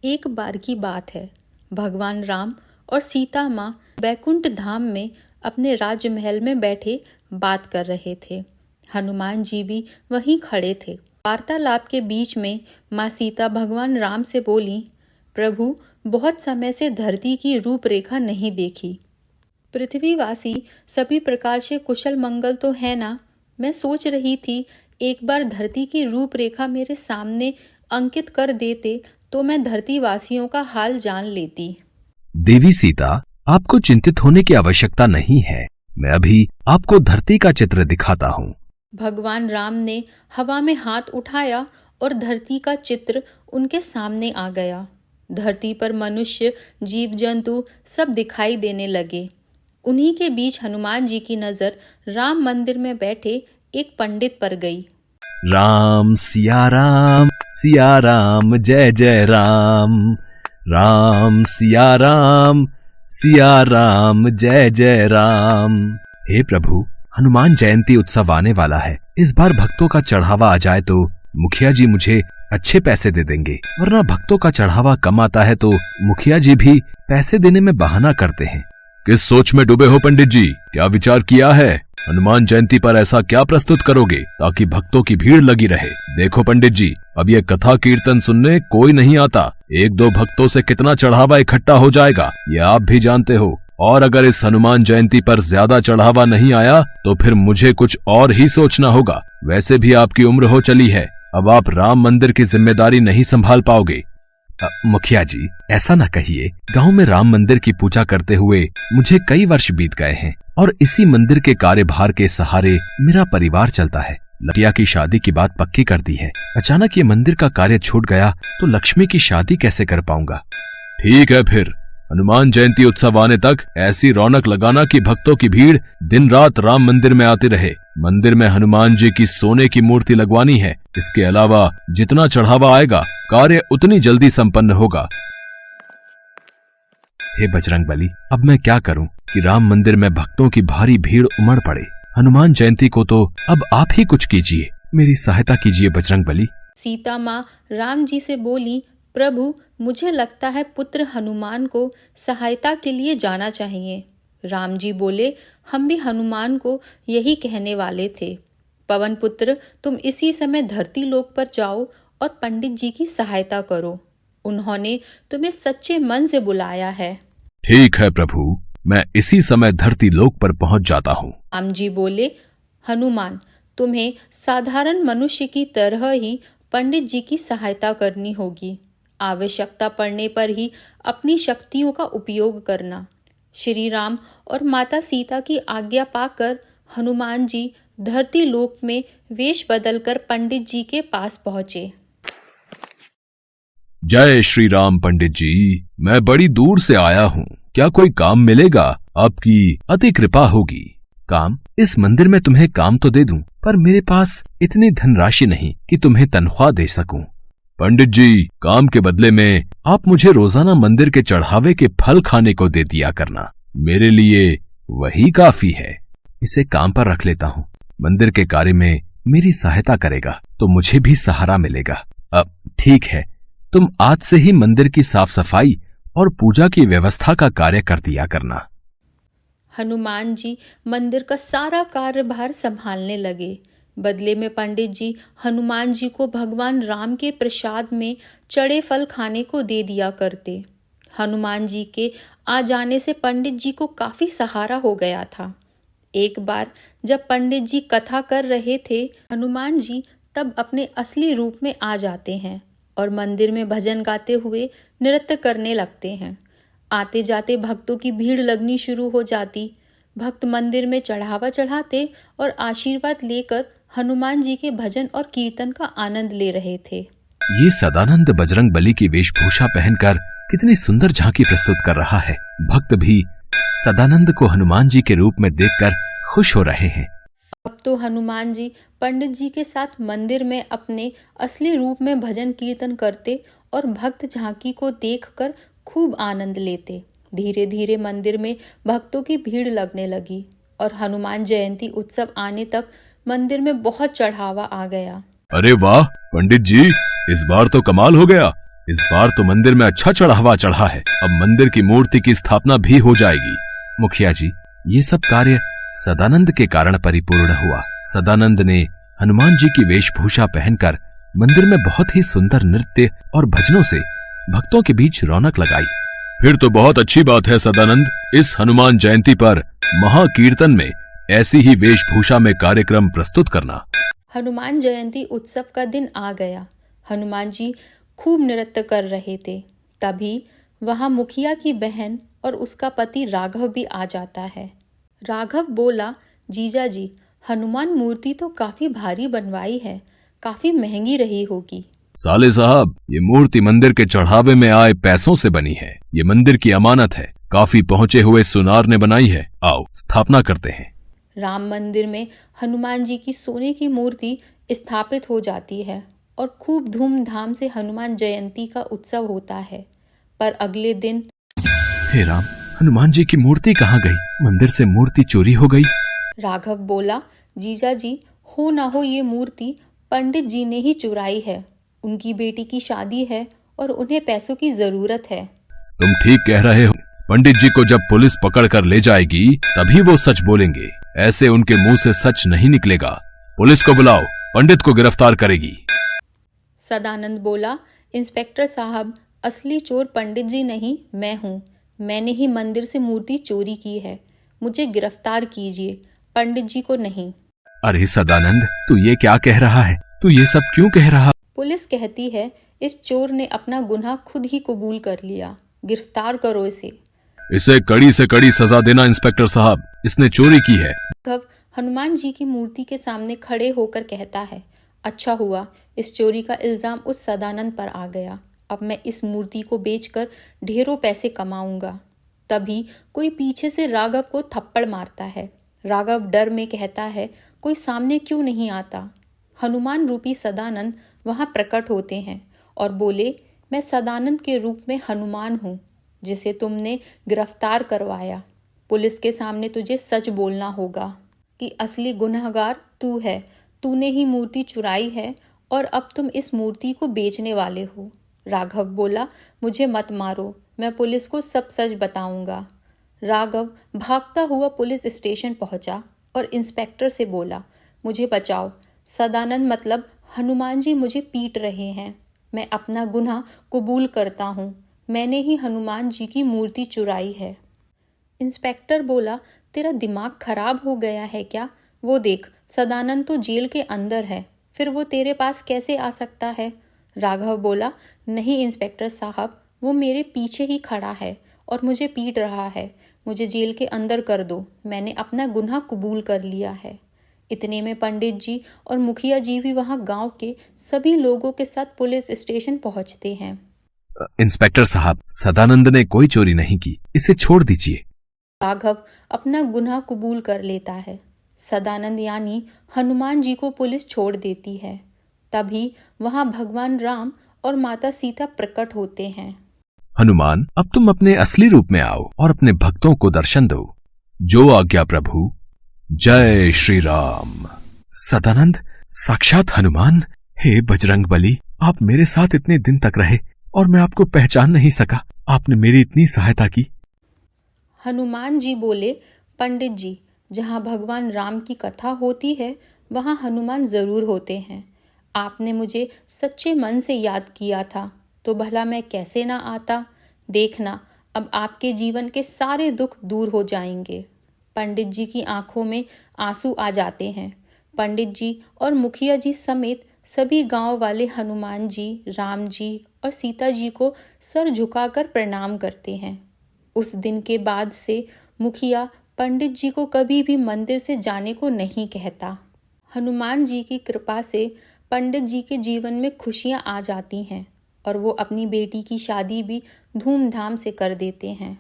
एक बार की बात है। भगवान राम और सीता माँ बैकुंठ धाम में अपने राजमहल में बैठे बात कर रहे थे। हनुमान जी भी वहीं खड़े थे। वार्तालाप के बीच में माँ सीता भगवान राम से बोली, प्रभु, बहुत समय से धरती की रूपरेखा नहीं देखी। पृथ्वीवासी सभी प्रकार से कुशल मंगल तो है ना? मैं सोच रही थी एक बार धरती की रूपरेखा मेरे सामने अंकित कर देते तो मैं धरती वासियों का हाल जान लेती। देवी सीता, आपको चिंतित होने की आवश्यकता नहीं है। मैं अभी आपको धरती का चित्र दिखाता हूँ। भगवान राम ने हवा में हाथ उठाया और धरती का चित्र उनके सामने आ गया। धरती पर मनुष्य, जीव जंतु सब दिखाई देने लगे। उन्हीं के बीच हनुमान जी की नजर राम मंदिर में बैठे एक पंडित पर गई। राम सिया राम, सिया राम जय जय राम। राम सिया राम, सिया राम जय जय राम। हे प्रभु, हनुमान जयंती उत्सव आने वाला है। इस बार भक्तों का चढ़ावा आ जाए तो मुखिया जी मुझे अच्छे पैसे दे देंगे, वरना भक्तों का चढ़ावा कम आता है तो मुखिया जी भी पैसे देने में बहाना करते हैं। किस सोच में डूबे हो पंडित जी? क्या विचार किया है? हनुमान जयंती पर ऐसा क्या प्रस्तुत करोगे ताकि भक्तों की भीड़ लगी रहे? देखो पंडित जी, अब ये कथा कीर्तन सुनने कोई नहीं आता। एक दो भक्तों से कितना चढ़ावा इकट्ठा हो जाएगा ये आप भी जानते हो। और अगर इस हनुमान जयंती पर ज्यादा चढ़ावा नहीं आया तो फिर मुझे कुछ और ही सोचना होगा। वैसे भी आपकी उम्र हो चली है, अब आप राम मंदिर की जिम्मेदारी नहीं संभाल पाओगे। मुखिया जी, ऐसा न कहिए। गांव में राम मंदिर की पूजा करते हुए मुझे कई वर्ष बीत गए हैं और इसी मंदिर के कार्यभार के सहारे मेरा परिवार चलता है। लटिया की शादी की बात पक्की कर दी है। अचानक ये मंदिर का कार्य छूट गया तो लक्ष्मी की शादी कैसे कर पाऊंगा? ठीक है, फिर हनुमान जयंती उत्सव आने तक ऐसी रौनक लगाना कि भक्तों की भीड़ दिन रात राम मंदिर में आती रहे। मंदिर में हनुमान जी की सोने की मूर्ति लगवानी है। इसके अलावा जितना चढ़ावा आएगा कार्य उतनी जल्दी संपन्न होगा। हे बजरंगबली, अब मैं क्या करूं कि राम मंदिर में भक्तों की भारी भीड़ उमड़ पड़े। हनुमान जयंती को तो अब आप ही कुछ कीजिए, मेरी सहायता कीजिए बजरंगबली। सीता माँ राम जी से बोली, प्रभु, मुझे लगता है पुत्र हनुमान को सहायता के लिए जाना चाहिए। राम जी बोले, हम भी हनुमान को यही कहने वाले थे। पवन पुत्र, तुम इसी समय धरती लोक पर जाओ और पंडित जी की सहायता करो। उन्होंने तुम्हें सच्चे मन से बुलाया है। ठीक है प्रभु, मैं इसी समय धरती लोक पर पहुंच जाता हूँ। राम जी बोले, हनुमान, तुम्हें साधारण मनुष्य की तरह ही पंडित जी की सहायता करनी होगी। आवश्यकता पड़ने पर ही अपनी शक्तियों का उपयोग करना। श्री राम और माता सीता की आज्ञा पाकर हनुमान जी धरती लोक में वेश बदलकर पंडित जी के पास पहुंचे। जय श्री राम पंडित जी, मैं बड़ी दूर से आया हूँ। क्या कोई काम मिलेगा? आपकी अति कृपा होगी। काम? इस मंदिर में तुम्हें काम तो दे दूं, पर मेरे पास इतनी धनराशि नहीं कि तुम्हें तनख्वाह दे सकूं। पंडित जी, काम के बदले में आप मुझे रोजाना मंदिर के चढ़ावे के फल खाने को दे दिया करना। मेरे लिए वही काफी है। इसे काम पर रख लेता हूँ। मंदिर के कार्य में मेरी सहायता करेगा तो मुझे भी सहारा मिलेगा। अब ठीक है, तुम आज से ही मंदिर की साफ सफाई और पूजा की व्यवस्था का कार्य कर दिया करना। हनुमान जी मंदिर का सारा कार्यभार संभालने लगे। बदले में पंडित जी हनुमान जी को भगवान राम के प्रसाद में चढ़े फल खाने को दे दिया करते। हनुमान जी के आ जाने से पंडित जी को काफी सहारा हो गया था। एक बार जब पंडित जी कथा कर रहे थे, हनुमान जी तब अपने असली रूप में आ जाते हैं और मंदिर में भजन गाते हुए नृत्य करने लगते हैं। आते जाते भक्तों की भीड़ लगनी शुरू हो जाती। भक्त मंदिर में चढ़ावा चढ़ाते और आशीर्वाद लेकर हनुमान जी के भजन और कीर्तन का आनंद ले रहे थे। ये सदानंद बजरंगबली की वेशभूषा पहनकर कितनी सुंदर झांकी प्रस्तुत कर रहा है। भक्त भी सदानंद को हनुमान जी के रूप में देखकर खुश हो रहे हैं। अब तो हनुमान जी पंडित जी के साथ मंदिर में अपने असली रूप में भजन कीर्तन करते और भक्त झांकी को देखकर खूब आनंद लेते। धीरे धीरे मंदिर में भक्तों की भीड़ लगने लगी और हनुमान जयंती उत्सव आने तक मंदिर में बहुत चढ़ावा आ गया। अरे वाह पंडित जी, इस बार तो कमाल हो गया। इस बार तो मंदिर में अच्छा चढ़ावा चढ़ा है, अब मंदिर की मूर्ति की स्थापना भी हो जाएगी। मुखिया जी, ये सब कार्य सदानंद के कारण परिपूर्ण हुआ। सदानंद ने हनुमान जी की वेशभूषा पहनकर मंदिर में बहुत ही सुंदर नृत्य और भजनों से भक्तों के बीच रौनक लगाई। फिर तो बहुत अच्छी बात है सदानंद, इस हनुमान जयंती पर महाकीर्तन में ऐसी ही वेशभूषा में कार्यक्रम प्रस्तुत करना। हनुमान जयंती उत्सव का दिन आ गया। हनुमान जी खूब नृत्य कर रहे थे। तभी वहां मुखिया की बहन और उसका पति राघव भी आ जाता है। राघव बोला, जीजा जी, हनुमान मूर्ति तो काफी भारी बनवाई है, काफी महंगी रही होगी। साले साहब, ये मूर्ति मंदिर के चढ़ावे में आए पैसों से बनी है। ये मंदिर की अमानत है, काफी पहुंचे हुए सुनार ने बनाई है। आओ स्थापना करते हैं। राम मंदिर में हनुमान जी की सोने की मूर्ति स्थापित हो जाती है और खूब धूमधाम से हनुमान जयंती का उत्सव होता है। पर अगले दिन, हे राम, हनुमान जी की मूर्ति कहाँ गई? मंदिर से मूर्ति चोरी हो गई। राघव बोला, जीजा जी, हो ना हो ये मूर्ति पंडित जी ने ही चुराई है। उनकी बेटी की शादी है और उन्हें पैसों की जरूरत है। तुम ठीक कह रहे हो। पंडित जी को जब पुलिस पकड़ कर ले जाएगी तभी वो सच बोलेंगे, ऐसे उनके मुंह से सच नहीं निकलेगा। पुलिस को बुलाओ, पंडित को गिरफ्तार करेगी। सदानंद बोला, इंस्पेक्टर साहब, असली चोर पंडित जी नहीं, मैं हूँ। मैंने ही मंदिर से मूर्ति चोरी की है। मुझे गिरफ्तार कीजिए, पंडित जी को नहीं। अरे सदानंद, तू ये क्या कह रहा है? तू ये सब क्यों कह रहा? पुलिस कहती है इस चोर ने अपना गुनाह खुद ही कबूल कर लिया। गिरफ्तार करो इसे। इसे कड़ी से कड़ी सजा देना इंस्पेक्टर साहब, इसने चोरी की है। राघव हनुमान जी की मूर्ति के सामने खड़े होकर कहता है, अच्छा हुआ इस चोरी का इल्जाम उस सदानंद पर आ गया। अब मैं इस मूर्ति को बेचकर ढेरों पैसे कमाऊंगा। तभी कोई पीछे से राघव को थप्पड़ मारता है। राघव डर में कहता है, कोई सामने क्यों नहीं आता? हनुमान रूपी सदानंद वहां प्रकट होते हैं और बोले, मैं सदानंद के रूप में हनुमान हूँ जिसे तुमने गिरफ्तार करवाया। पुलिस के सामने तुझे सच बोलना होगा कि असली गुनहगार तू है। तूने ही मूर्ति चुराई है और अब तुम इस मूर्ति को बेचने वाले हो। राघव बोला, मुझे मत मारो, मैं पुलिस को सब सच बताऊंगा। राघव भागता हुआ पुलिस स्टेशन पहुंचा और इंस्पेक्टर से बोला, मुझे बचाओ। सदानंद मतलब हनुमान जी मुझे पीट रहे हैं। मैं अपना गुनाह कबूल करता हूँ। मैंने ही हनुमान जी की मूर्ति चुराई है। इंस्पेक्टर बोला, तेरा दिमाग खराब हो गया है क्या? वो देख, सदानंद तो जेल के अंदर है, फिर वो तेरे पास कैसे आ सकता है? राघव बोला, नहीं इंस्पेक्टर साहब, वो मेरे पीछे ही खड़ा है और मुझे पीट रहा है। मुझे जेल के अंदर कर दो, मैंने अपना गुनाह कबूल कर लिया है। इतने में पंडित जी और मुखिया जी भी वहां गांव के सभी लोगों के साथ पुलिस स्टेशन पहुंचते हैं। इंस्पेक्टर साहब, सदानंद ने कोई चोरी नहीं की, इसे छोड़ दीजिए। राघव अपना गुनाह कबूल कर लेता है। सदानंद यानी हनुमान जी को पुलिस छोड़ देती है। तभी वहां भगवान राम और माता सीता प्रकट होते हैं। हनुमान, अब तुम अपने असली रूप में आओ और अपने भक्तों को दर्शन दो। जो आज्ञा प्रभु। जय श्री राम। सदानंद, साक्षात हनुमान। हे बजरंगबली, आप मेरे साथ इतने दिन तक रहे और मैं आपको पहचान नहीं सका। आपने मेरी इतनी सहायता की। हनुमान जी बोले, पंडित जी, जहाँ भगवान राम की कथा होती है वहाँ हनुमान जरूर होते हैं। आपने मुझे सच्चे मन से याद किया था तो भला मैं कैसे ना आता। देखना, अब आपके जीवन के सारे दुख दूर हो जाएंगे। पंडित जी की आंखों में आंसू आ जाते हैं। पंडित जी और मुखिया जी समेत सभी गांव वाले हनुमान जी, राम जी और सीता जी को सर झुकाकर प्रणाम करते हैं। उस दिन के बाद से मुखिया पंडित जी को कभी भी मंदिर से जाने को नहीं कहता। हनुमान जी की कृपा से पंडित जी के जीवन में खुशियां आ जाती हैं और वो अपनी बेटी की शादी भी धूमधाम से कर देते हैं।